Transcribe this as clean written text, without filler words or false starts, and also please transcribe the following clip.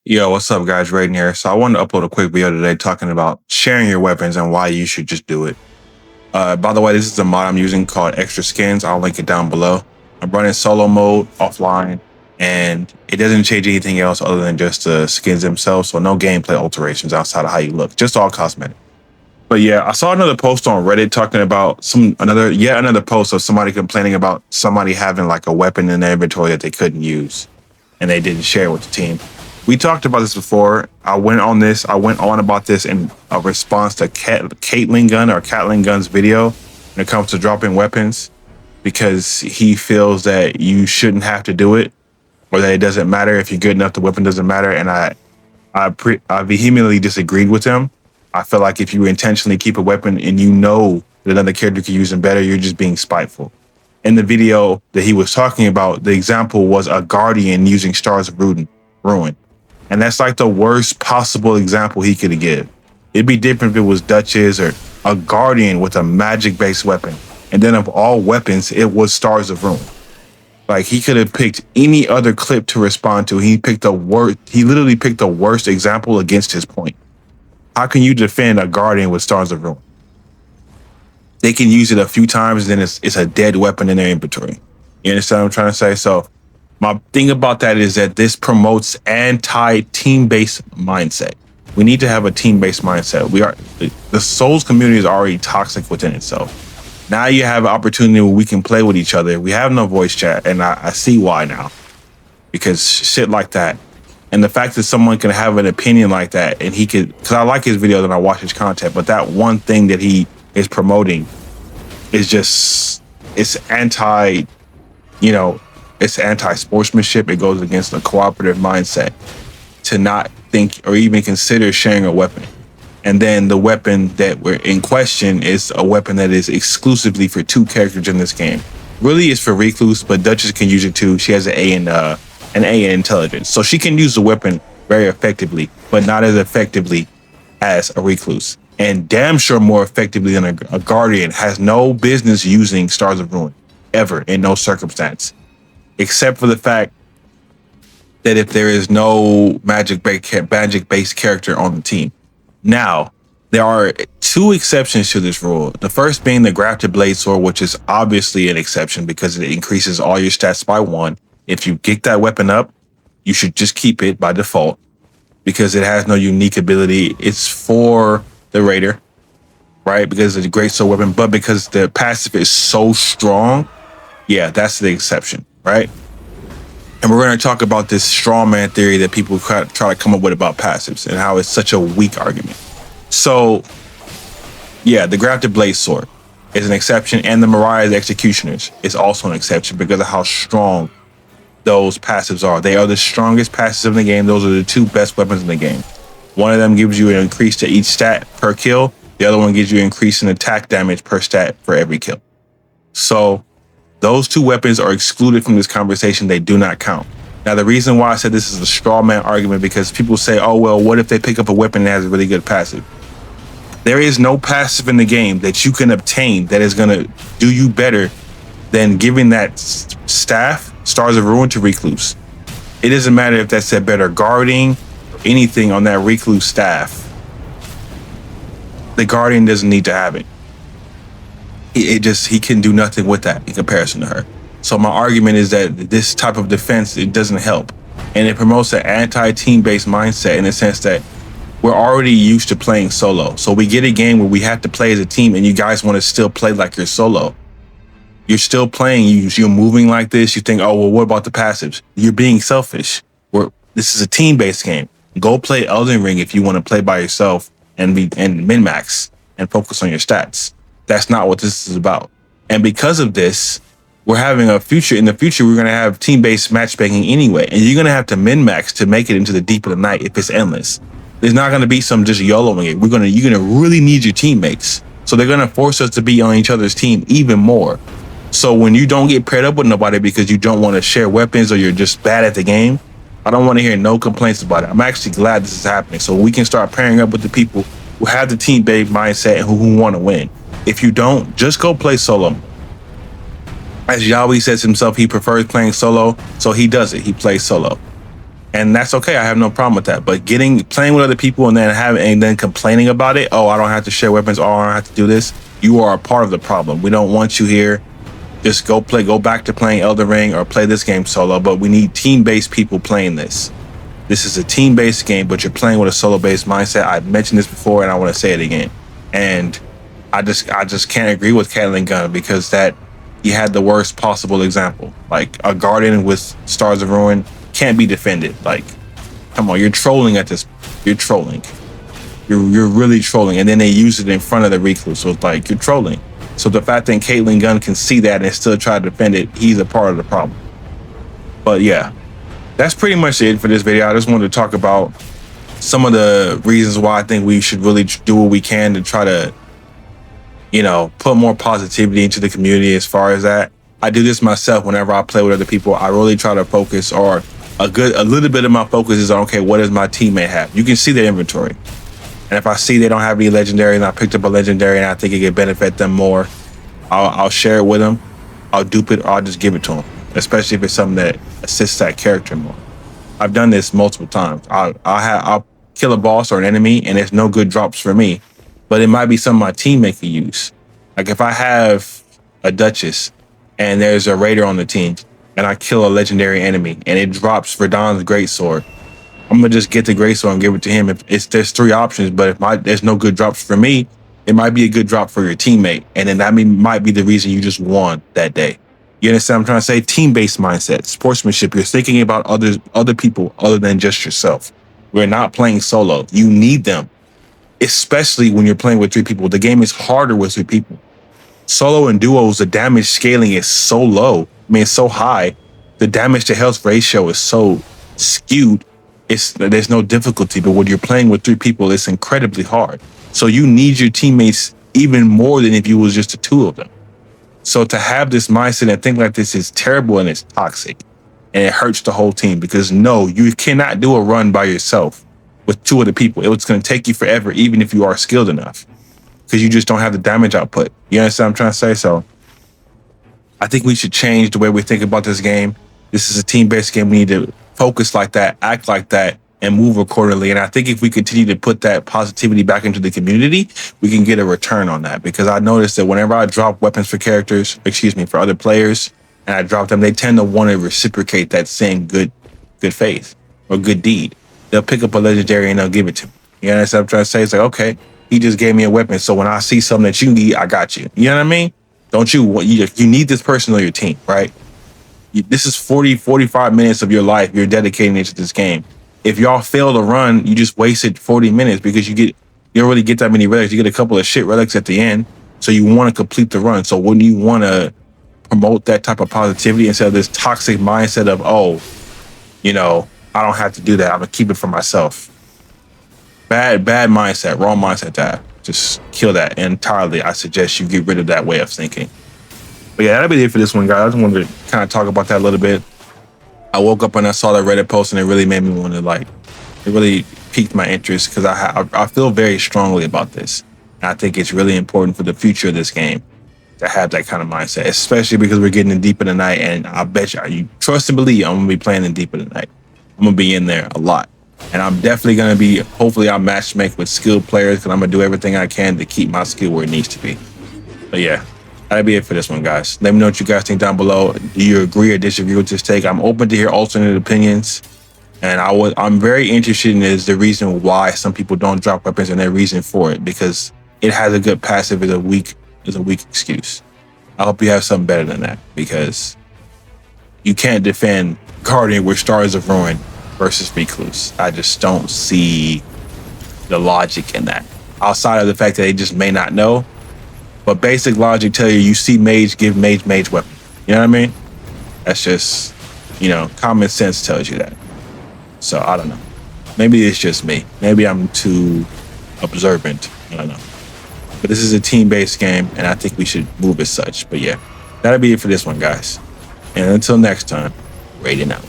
Yo, what's up, guys? Raiden here. So I wanted to upload a quick video today talking about sharing your weapons and why you should just do it. By the way, this is a mod I'm using called Extra Skins. I'll link it down below. I'm running solo mode offline, and it doesn't change anything else other than just the skins themselves. So no gameplay alterations outside of how you look, just all cosmetic. But yeah, I saw another post on Reddit talking about yet another post of somebody complaining about somebody having like a weapon in their inventory that they couldn't use, and they didn't share it with the team. We talked about this before. I went on about this in a response to Caitlyn Gunn's video when it comes to dropping weapons, because he feels that you shouldn't have to do it, or that it doesn't matter if you're good enough, the weapon doesn't matter. And I vehemently disagreed with him. I feel like if you intentionally keep a weapon and you know that another character could use them better, you're just being spiteful. In the video that he was talking about, the example was a Guardian using Stars of Ruin. And that's like the worst possible example he could give. It'd be different if it was Duchess or a Guardian with a magic-based weapon. And then of all weapons, it was Stars of Ruin. Like, he could have picked any other clip to respond to. He literally picked the worst example against his point. How can you defend a Guardian with Stars of Ruin? They can use it a few times, and then it's a dead weapon in their inventory. You understand what I'm trying to say? So my thing about that is that this promotes anti-team-based mindset. We need to have a team-based mindset. The Souls community is already toxic within itself. Now you have an opportunity where we can play with each other. We have no voice chat, and I see why now. Because shit like that, and the fact that someone can have an opinion like that, and because I like his videos and I watch his content, but that one thing that he is promoting is just, it's anti-sportsmanship. It goes against the cooperative mindset to not think or even consider sharing a weapon. And then the weapon that we're in question is a weapon that is exclusively for 2 characters in this game. Really, it's for Recluse, but Duchess can use it too. She has an A in intelligence, so she can use the weapon very effectively, but not as effectively as a Recluse, and damn sure more effectively than a Guardian. Has no business using Stars of Ruin ever, in no circumstance, except for the fact that if there is no magic-based character on the team. Now, there are 2 exceptions to this rule. The first being the Grafted Blade Sword, which is obviously an exception because it increases all your stats by 1. If you pick that weapon up, you should just keep it by default because it has no unique ability. It's for the Raider, right? Because it's a great sword weapon, but because the passive is so strong, yeah, that's the exception, right? And we're going to talk about this strawman theory that people try to come up with about passives and how it's such a weak argument. So, yeah, the Grafted Blade Sword is an exception, and the Mariah's Executioners is also an exception because of how strong those passives are. They are the strongest passives in the game. Those are the 2 best weapons in the game. One of them gives you an increase to each stat per kill. The other one gives you an increase in attack damage per stat for every kill. So those 2 weapons are excluded from this conversation. They do not count. Now, the reason why I said this is a straw man argument, because people say, oh, well, what if they pick up a weapon that has a really good passive? There is no passive in the game that you can obtain that is going to do you better than giving that staff Stars of Ruin to Recluse. It doesn't matter if that's a better guarding or anything on that Recluse staff. The Guardian doesn't need to have it. He can do nothing with that in comparison to her. So my argument is that this type of defense, it doesn't help. And it promotes an anti-team-based mindset in the sense that we're already used to playing solo. So we get a game where we have to play as a team, and you guys want to still play like you're solo. You're still playing, you're moving like this. You think, oh, well, what about the passives? You're being selfish. This is a team-based game. Go play Elden Ring if you want to play by yourself and min-max and focus on your stats. That's not what this is about. And because of this, we're having in the future, we're going to have team-based matchmaking anyway. And you're going to have to min-max to make it into the deep of the night if it's endless. There's not going to be some just YOLOing it. You're going to really need your teammates. So they're going to force us to be on each other's team even more. So when you don't get paired up with nobody because you don't want to share weapons or you're just bad at the game, I don't want to hear no complaints about it. I'm actually glad this is happening so we can start pairing up with the people who have the team-based mindset and who want to win. If you don't, just go play solo. As Yahweh says himself, he prefers playing solo, so he does it. He plays solo. And that's okay. I have no problem with that. But playing with other people and then complaining about it. Oh, I don't have to share weapons. Oh, I don't have to do this. You are a part of the problem. We don't want you here. Just go back to playing Elden Ring or play this game solo. But we need team-based people playing this. This is a team-based game, but you're playing with a solo-based mindset. I've mentioned this before, and I want to say it again. And I just can't agree with Caitlyn Gunn because that you had the worst possible example. Like a garden with Stars of Ruin can't be defended. Like, come on, you're trolling at this. You're trolling. You're really trolling. And then they use it in front of the recluse. So it's like you're trolling. So the fact that Caitlyn Gunn can see that and still try to defend it, he's a part of the problem. But yeah, that's pretty much it for this video. I just wanted to talk about some of the reasons why I think we should really do what we can to try to, put more positivity into the community as far as that. I do this myself whenever I play with other people. I really try to focus, or a little bit of my focus is on, okay, what does my teammate have? You can see their inventory. And if I see they don't have any legendary and I picked up a legendary and I think it could benefit them more, I'll share it with them. I'll dupe it, or I'll just give it to them, especially if it's something that assists that character more. I've done this multiple times. I'll kill a boss or an enemy and there's no good drops for me, but it might be something my teammate could use. Like if I have a Duchess and there's a Raider on the team and I kill a legendary enemy and it drops Verdan's Greatsword, I'm gonna just get the Greatsword and give it to him. There's three options, but if there's no good drops for me, it might be a good drop for your teammate. And then that might be the reason you just won that day. You understand what I'm trying to say? Team-based mindset, sportsmanship. You're thinking about other people other than just yourself. We're not playing solo. You need them, especially when you're playing with three people. The game is harder with three people. Solo and duos, the damage scaling is so low. It's so high. The damage to health ratio is so skewed. There's no difficulty. But when you're playing with three people, it's incredibly hard. So you need your teammates even more than if you was just the two of them. So to have this mindset and think like this is terrible and it's toxic and it hurts the whole team, because no, you cannot do a run by yourself with two other people. It's going to take you forever, even if you are skilled enough, because you just don't have the damage output. You understand what I'm trying to say? So I think we should change the way we think about this game. This is a team-based game. We need to focus like that, act like that, and move accordingly. And I think if we continue to put that positivity back into the community, we can get a return on that. Because I noticed that whenever I drop weapons for for other players, and I drop them, they tend to want to reciprocate that same good faith or good deed. They'll pick up a legendary and they'll give it to me. You understand what I'm trying to say? It's like, okay, he just gave me a weapon. So when I see something that you need, I got you. You know what I mean? Don't you need this person on your team, right? This is 45 minutes of your life you're dedicating into this game. If y'all fail to run, you just wasted 40 minutes because you don't really get that many relics. You get a couple of shit relics at the end. So you want to complete the run. So wouldn't you want to promote that type of positivity instead of this toxic mindset of, I don't have to do that. I'm gonna keep it for myself. Bad mindset, wrong mindset to have. Just kill that entirely. I suggest you get rid of that way of thinking. But yeah, that'll be it for this one, guys. I just wanted to kind of talk about that a little bit. I woke up and I saw that Reddit post and it really made me want to it really piqued my interest because I feel very strongly about this. And I think it's really important for the future of this game to have that kind of mindset, especially because we're getting in Deep in the Night. And I bet you trust and believe I'm going to be playing in Deep in the Night. I'm going to be in there a lot. And I'm definitely going to be, hopefully I'll matchmake with skilled players because I'm going to do everything I can to keep my skill where it needs to be. But yeah, that'll be it for this one, guys. Let me know what you guys think down below. Do you agree or disagree with this take? I'm open to hear alternate opinions. And I'm very interested in the reason why some people don't drop weapons and their reason for it, because it has a good passive is a weak excuse. I hope you have something better than that, because you can't defend Guardian with Stars of Ruin versus Recluse. I just don't see the logic in that. Outside of the fact that they just may not know, but basic logic tell you see mage, give mage weapon. You know what I mean? That's just, common sense tells you that. So I don't know. Maybe it's just me. Maybe I'm too observant. I don't know. But this is a team-based game, and I think we should move as such. But yeah, that'll be it for this one, guys. And until next time, raiding out.